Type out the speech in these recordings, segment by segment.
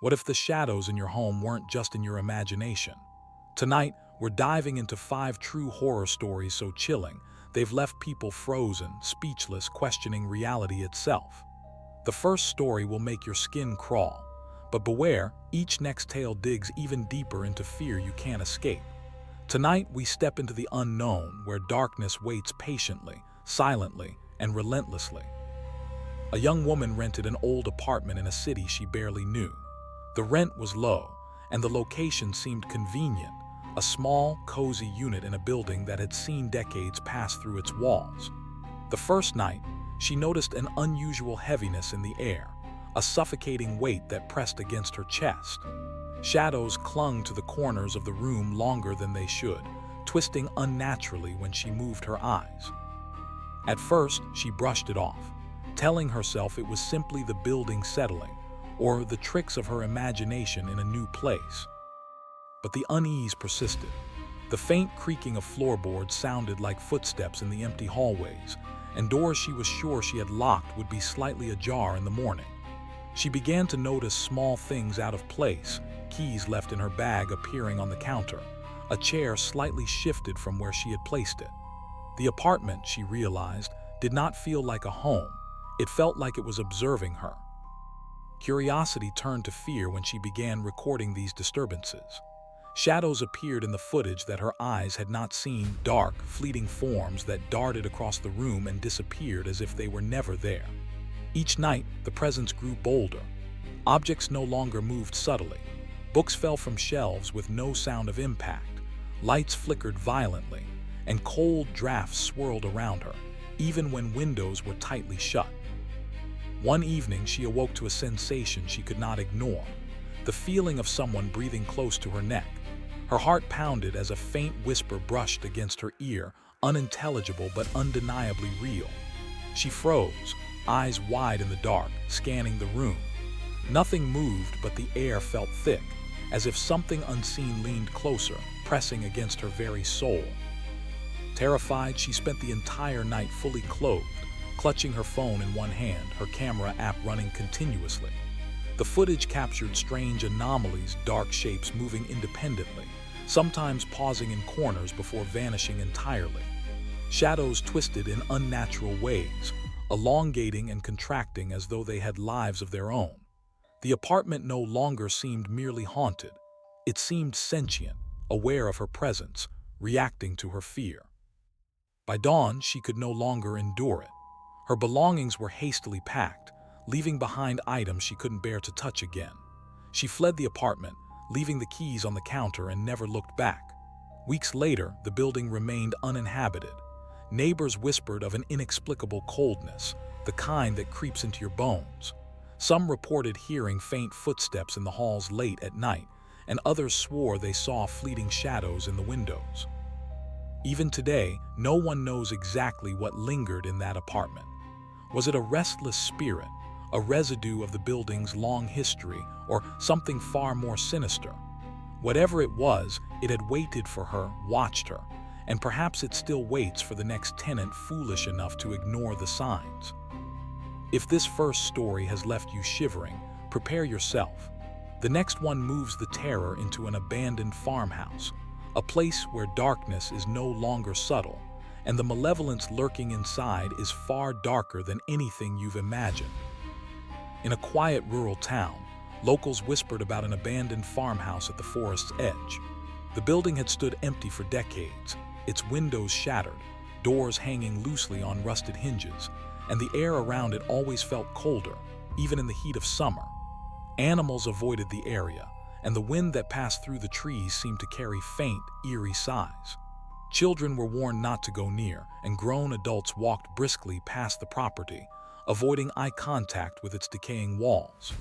What if the shadows in your home weren't just in your imagination? Tonight, we're diving into 5 true horror stories so chilling, they've left people frozen, speechless, questioning reality itself. The first story will make your skin crawl. But beware, each next tale digs even deeper into fear you can't escape. Tonight, we step into the unknown, where darkness waits patiently, silently, and relentlessly. A young woman rented an old apartment in a city she barely knew. The rent was low, and the location seemed convenient, a small, cozy unit in a building that had seen decades pass through its walls. The first night, she noticed an unusual heaviness in the air, a suffocating weight that pressed against her chest. Shadows clung to the corners of the room longer than they should, twisting unnaturally when she moved her eyes. At first, she brushed it off, telling herself it was simply the building settling, or the tricks of her imagination in a new place. But the unease persisted. The faint creaking of floorboards sounded like footsteps in the empty hallways, and doors she was sure she had locked would be slightly ajar in the morning. She began to notice small things out of place, keys left in her bag appearing on the counter, a chair slightly shifted from where she had placed it. The apartment, she realized, did not feel like a home. It felt like it was observing her. Curiosity turned to fear when she began recording these disturbances. Shadows appeared in the footage that her eyes had not seen, dark, fleeting forms that darted across the room and disappeared as if they were never there. Each night, the presence grew bolder. Objects no longer moved subtly. Books fell from shelves with no sound of impact. Lights flickered violently, and cold drafts swirled around her, even when windows were tightly shut. One evening, she awoke to a sensation she could not ignore, the feeling of someone breathing close to her neck. Her heart pounded as a faint whisper brushed against her ear, unintelligible but undeniably real. She froze, eyes wide in the dark, scanning the room. Nothing moved, but the air felt thick, as if something unseen leaned closer, pressing against her very soul. Terrified, she spent the entire night fully clothed, clutching her phone in one hand, her camera app running continuously. The footage captured strange anomalies, dark shapes moving independently, sometimes pausing in corners before vanishing entirely. Shadows twisted in unnatural ways, elongating and contracting as though they had lives of their own. The apartment no longer seemed merely haunted. It seemed sentient, aware of her presence, reacting to her fear. By dawn, she could no longer endure it. Her belongings were hastily packed, leaving behind items she couldn't bear to touch again. She fled the apartment, leaving the keys on the counter, and never looked back. Weeks later, the building remained uninhabited. Neighbors whispered of an inexplicable coldness, the kind that creeps into your bones. Some reported hearing faint footsteps in the halls late at night, and others swore they saw fleeting shadows in the windows. Even today, no one knows exactly what lingered in that apartment. Was it a restless spirit, a residue of the building's long history, or something far more sinister? Whatever it was, it had waited for her, watched her, and perhaps it still waits for the next tenant foolish enough to ignore the signs. If this first story has left you shivering, prepare yourself. The next one moves the terror into an abandoned farmhouse, a place where darkness is no longer subtle, and the malevolence lurking inside is far darker than anything you've imagined. In a quiet rural town, locals whispered about an abandoned farmhouse at the forest's edge. The building had stood empty for decades, its windows shattered, doors hanging loosely on rusted hinges, and the air around it always felt colder, even in the heat of summer. Animals avoided the area, and the wind that passed through the trees seemed to carry faint, eerie sighs. Children were warned not to go near, and grown adults walked briskly past the property, avoiding eye contact with its decaying walls.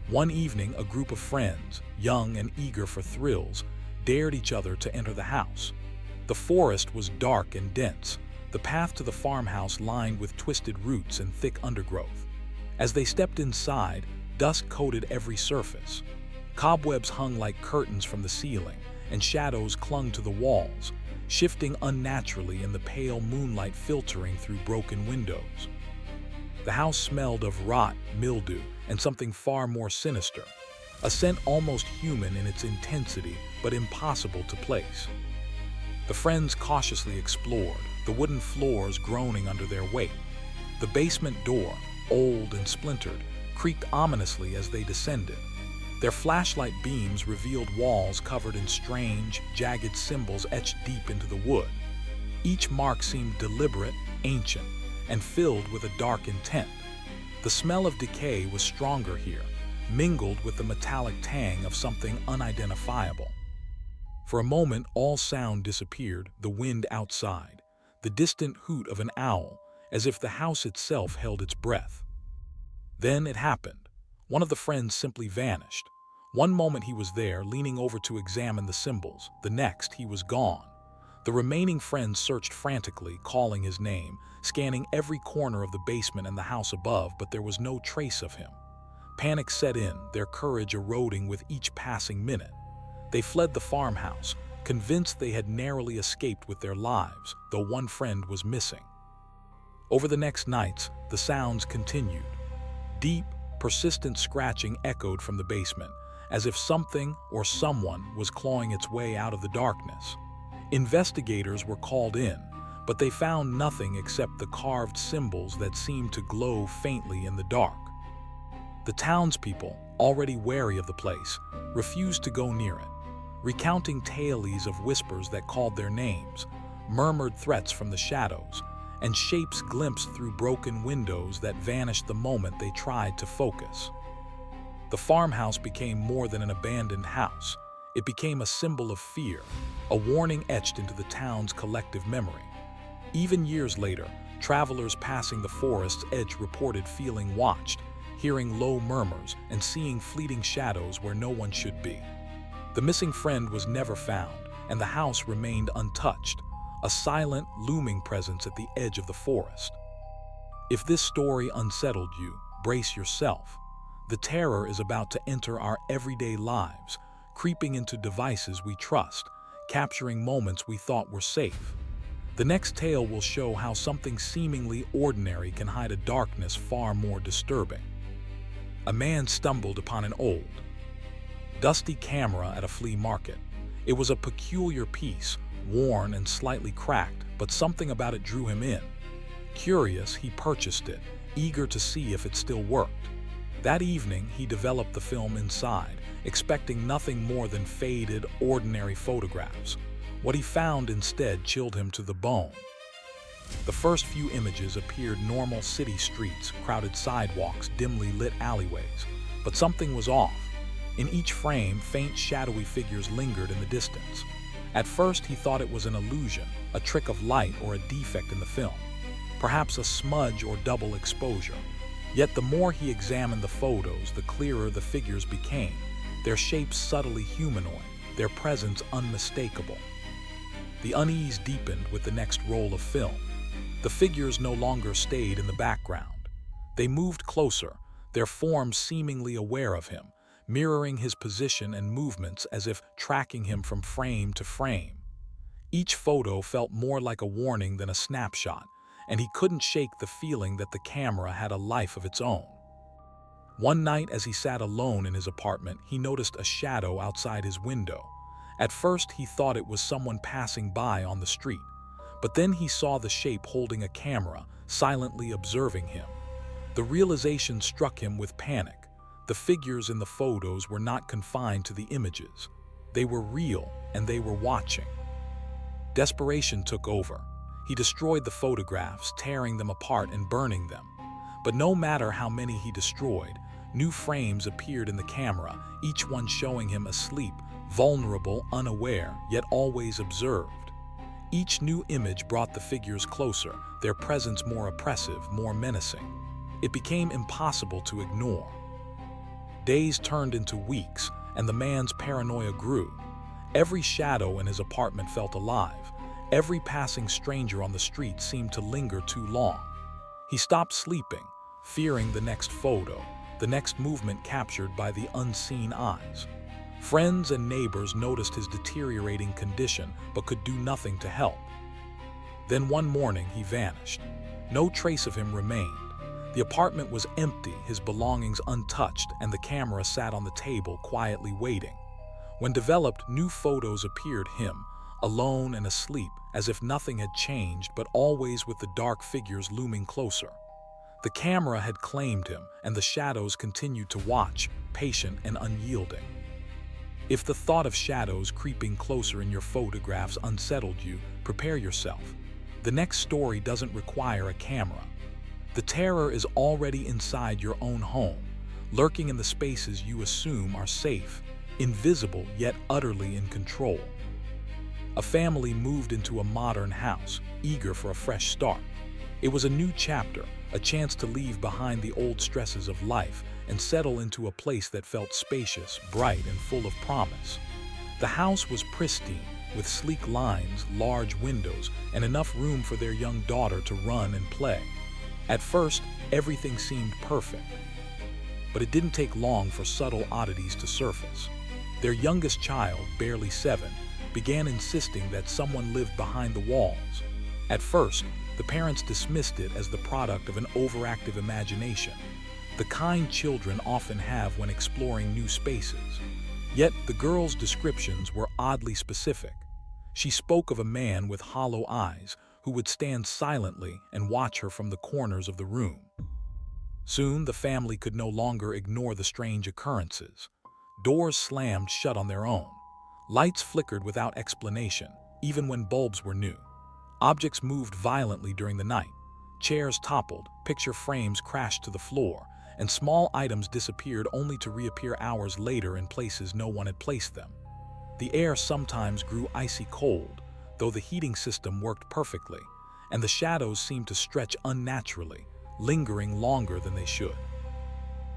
One evening, a group of friends, young and eager for thrills, dared each other to enter the house. The forest was dark and dense, the path to the farmhouse lined with twisted roots and thick undergrowth. As they stepped inside, dust coated every surface. Cobwebs hung like curtains from the ceiling, and shadows clung to the walls, shifting unnaturally in the pale moonlight filtering through broken windows. The house smelled of rot, mildew, and something far more sinister, a scent almost human in its intensity but impossible to place. The friends cautiously explored, the wooden floors groaning under their weight. The basement door, old and splintered, creaked ominously as they descended. Their flashlight beams revealed walls covered in strange, jagged symbols etched deep into the wood. Each mark seemed deliberate, ancient, and filled with a dark intent. The smell of decay was stronger here, mingled with the metallic tang of something unidentifiable. For a moment, all sound disappeared, the wind outside, the distant hoot of an owl, as if the house itself held its breath. Then it happened. One of the friends simply vanished. One moment he was there, leaning over to examine the symbols. The next, he was gone. The remaining friends searched frantically, calling his name, scanning every corner of the basement and the house above, but there was no trace of him. Panic set in, their courage eroding with each passing minute. They fled the farmhouse, convinced they had narrowly escaped with their lives, though one friend was missing. Over the next nights, the sounds continued. Deep, persistent scratching echoed from the basement, as if something or someone was clawing its way out of the darkness. Investigators were called in, but they found nothing except the carved symbols that seemed to glow faintly in the dark. The townspeople, already wary of the place, refused to go near it, recounting tales of whispers that called their names, murmured threats from the shadows, and shapes glimpsed through broken windows that vanished the moment they tried to focus. The farmhouse became more than an abandoned house. It became a symbol of fear, a warning etched into the town's collective memory. Even years later, travelers passing the forest's edge reported feeling watched, hearing low murmurs and seeing fleeting shadows where no one should be. The missing friend was never found, and the house remained untouched, a silent, looming presence at the edge of the forest. If this story unsettled you, brace yourself. The terror is about to enter our everyday lives, creeping into devices we trust, capturing moments we thought were safe. The next tale will show how something seemingly ordinary can hide a darkness far more disturbing. A man stumbled upon an old, dusty camera at a flea market. It was a peculiar piece, worn and slightly cracked, but something about it drew him in. Curious, he purchased it, eager to see if it still worked. That evening, he developed the film inside, expecting nothing more than faded, ordinary photographs. What he found instead chilled him to the bone. The first few images appeared normal city streets, crowded sidewalks, dimly lit alleyways. But something was off. In each frame, faint shadowy figures lingered in the distance. At first, he thought it was an illusion, a trick of light or a defect in the film, perhaps a smudge or double exposure. Yet the more he examined the photos, the clearer the figures became, their shapes subtly humanoid, their presence unmistakable. The unease deepened with the next roll of film. The figures no longer stayed in the background. They moved closer, their forms seemingly aware of him, mirroring his position and movements as if tracking him from frame to frame. Each photo felt more like a warning than a snapshot, and he couldn't shake the feeling that the camera had a life of its own. One night, as he sat alone in his apartment, he noticed a shadow outside his window. At first, he thought it was someone passing by on the street, but then he saw the shape holding a camera, silently observing him. The realization struck him with panic. The figures in the photos were not confined to the images. They were real, and they were watching. Desperation took over. He destroyed the photographs, tearing them apart and burning them. But no matter how many he destroyed, new frames appeared in the camera, each one showing him asleep, vulnerable, unaware, yet always observed. Each new image brought the figures closer, their presence more oppressive, more menacing. It became impossible to ignore. Days turned into weeks, and the man's paranoia grew. Every shadow in his apartment felt alive. Every passing stranger on the street seemed to linger too long. He stopped sleeping, fearing the next photo, the next movement captured by the unseen eyes. Friends and neighbors noticed his deteriorating condition but could do nothing to help. Then one morning he vanished. No trace of him remained. The apartment was empty, his belongings untouched, and the camera sat on the table quietly waiting. When developed, new photos appeared him, alone and asleep, as if nothing had changed, but always with the dark figures looming closer. The camera had claimed him, and the shadows continued to watch, patient and unyielding. If the thought of shadows creeping closer in your photographs unsettled you, prepare yourself. The next story doesn't require a camera. The terror is already inside your own home, lurking in the spaces you assume are safe, invisible yet utterly in control. A family moved into a modern house, eager for a fresh start. It was a new chapter, a chance to leave behind the old stresses of life and settle into a place that felt spacious, bright, and full of promise. The house was pristine, with sleek lines, large windows, and enough room for their young daughter to run and play. At first, everything seemed perfect. But it didn't take long for subtle oddities to surface. Their youngest child, barely 7, began insisting that someone lived behind the walls. At first, the parents dismissed it as the product of an overactive imagination, the kind children often have when exploring new spaces. Yet the girl's descriptions were oddly specific. She spoke of a man with hollow eyes who would stand silently and watch her from the corners of the room. Soon the family could no longer ignore the strange occurrences. Doors slammed shut on their own. Lights flickered without explanation, even when bulbs were new. Objects moved violently during the night. Chairs toppled, picture frames crashed to the floor, and small items disappeared only to reappear hours later in places no one had placed them. The air sometimes grew icy cold, though the heating system worked perfectly, and the shadows seemed to stretch unnaturally, lingering longer than they should.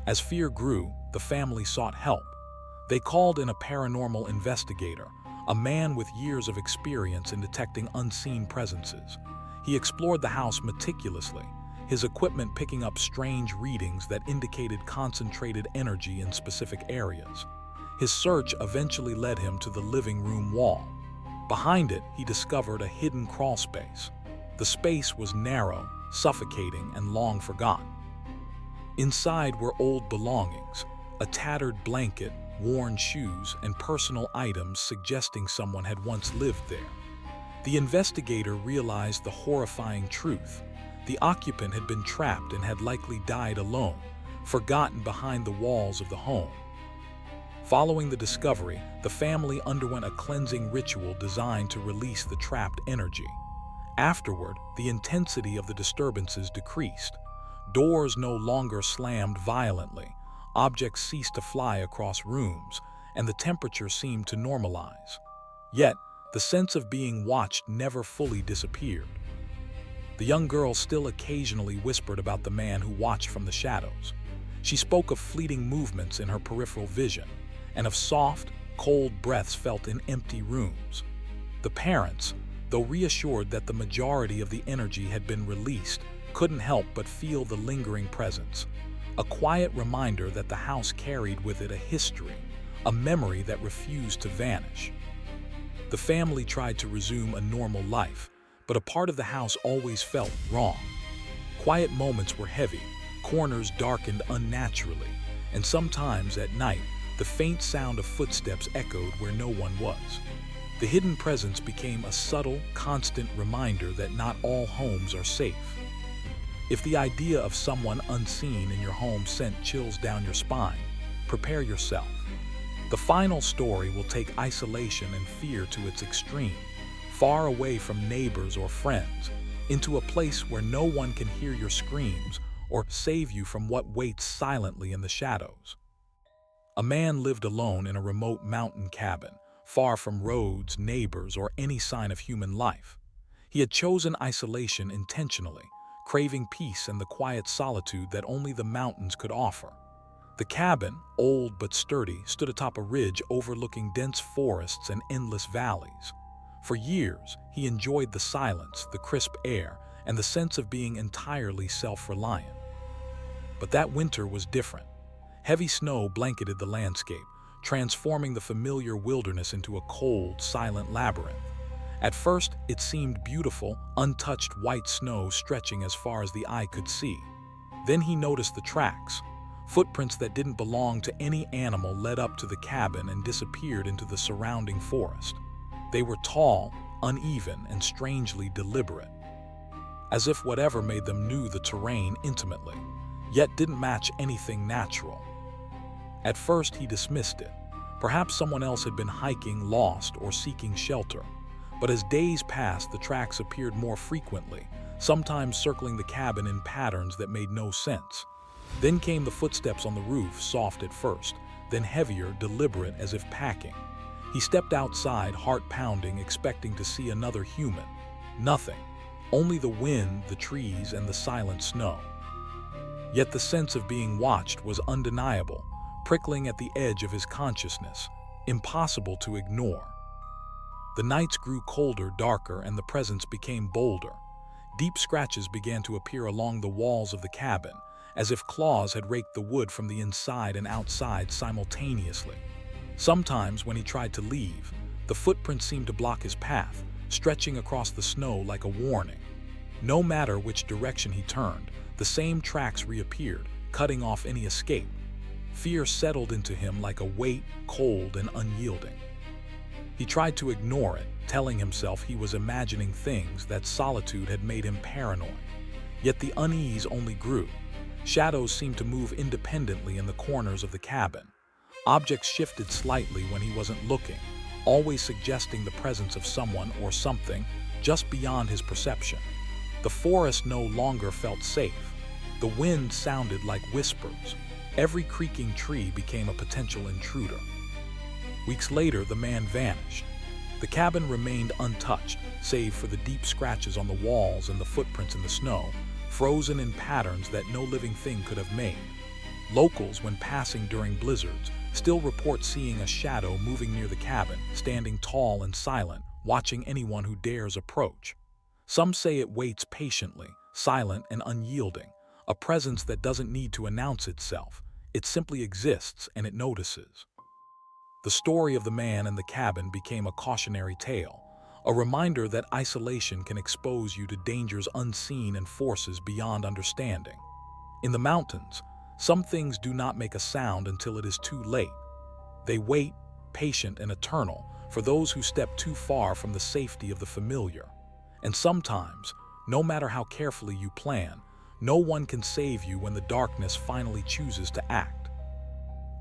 As fear grew, the family sought help. They called in a paranormal investigator, a man with years of experience in detecting unseen presences. He explored the house meticulously, his equipment picking up strange readings that indicated concentrated energy in specific areas. His search eventually led him to the living room wall. Behind it, he discovered a hidden crawl space. The space was narrow, suffocating, and long forgotten. Inside were old belongings, a tattered blanket, worn shoes, and personal items suggesting someone had once lived there. The investigator realized the horrifying truth. The occupant had been trapped and had likely died alone, forgotten behind the walls of the home. Following the discovery, the family underwent a cleansing ritual designed to release the trapped energy. Afterward, the intensity of the disturbances decreased. Doors no longer slammed violently, objects ceased to fly across rooms, and the temperature seemed to normalize. Yet, the sense of being watched never fully disappeared. The young girl still occasionally whispered about the man who watched from the shadows. She spoke of fleeting movements in her peripheral vision, and of soft, cold breaths felt in empty rooms. The parents, though reassured that the majority of the energy had been released, couldn't help but feel the lingering presence, a quiet reminder that the house carried with it a history, a memory that refused to vanish. The family tried to resume a normal life, but a part of the house always felt wrong. Quiet moments were heavy, corners darkened unnaturally, and sometimes at night, the faint sound of footsteps echoed where no one was. The hidden presence became a subtle, constant reminder that not all homes are safe. If the idea of someone unseen in your home sent chills down your spine, prepare yourself. The final story will take isolation and fear to its extreme, far away from neighbors or friends, into a place where no one can hear your screams or save you from what waits silently in the shadows. A man lived alone in a remote mountain cabin, far from roads, neighbors, or any sign of human life. He had chosen isolation intentionally, craving peace and the quiet solitude that only the mountains could offer. The cabin, old but sturdy, stood atop a ridge overlooking dense forests and endless valleys. For years, he enjoyed the silence, the crisp air, and the sense of being entirely self-reliant. But that winter was different. Heavy snow blanketed the landscape, transforming the familiar wilderness into a cold, silent labyrinth. At first, it seemed beautiful, untouched white snow stretching as far as the eye could see. Then he noticed the tracks. Footprints that didn't belong to any animal led up to the cabin and disappeared into the surrounding forest. They were tall, uneven, and strangely deliberate, as if whatever made them knew the terrain intimately, yet didn't match anything natural. At first he dismissed it. Perhaps someone else had been hiking, lost, or seeking shelter. But as days passed, the tracks appeared more frequently, sometimes circling the cabin in patterns that made no sense. Then came the footsteps on the roof, soft at first, then heavier, deliberate, as if packing. He stepped outside, heart pounding, expecting to see another human. Nothing. Only the wind, the trees, and the silent snow. Yet the sense of being watched was undeniable, prickling at the edge of his consciousness, impossible to ignore. The nights grew colder, darker, and the presence became bolder. Deep scratches began to appear along the walls of the cabin, as if claws had raked the wood from the inside and outside simultaneously. Sometimes, when he tried to leave, the footprints seemed to block his path, stretching across the snow like a warning. No matter which direction he turned, the same tracks reappeared, cutting off any escape. Fear settled into him like a weight, cold and unyielding. He tried to ignore it, telling himself he was imagining things, that solitude had made him paranoid. Yet the unease only grew. Shadows seemed to move independently in the corners of the cabin. Objects shifted slightly when he wasn't looking, always suggesting the presence of someone or something just beyond his perception. The forest no longer felt safe. The wind sounded like whispers. Every creaking tree became a potential intruder. Weeks later, the man vanished. The cabin remained untouched, save for the deep scratches on the walls and the footprints in the snow, frozen in patterns that no living thing could have made. Locals, when passing during blizzards, still report seeing a shadow moving near the cabin, standing tall and silent, watching anyone who dares approach. Some say it waits patiently, silent and unyielding, a presence that doesn't need to announce itself. It simply exists and it notices. The story of the man in the cabin became a cautionary tale, a reminder that isolation can expose you to dangers unseen and forces beyond understanding. In the mountains, some things do not make a sound until it is too late. They wait, patient and eternal, for those who step too far from the safety of the familiar. And sometimes, no matter how carefully you plan, no one can save you when the darkness finally chooses to act.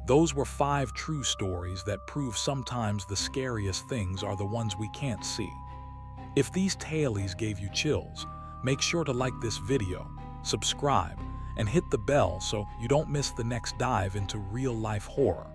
Those were 5 true stories that prove sometimes the scariest things are the ones we can't see. If these tales gave you chills, make sure to like this video, subscribe, and hit the bell so you don't miss the next dive into real-life horror.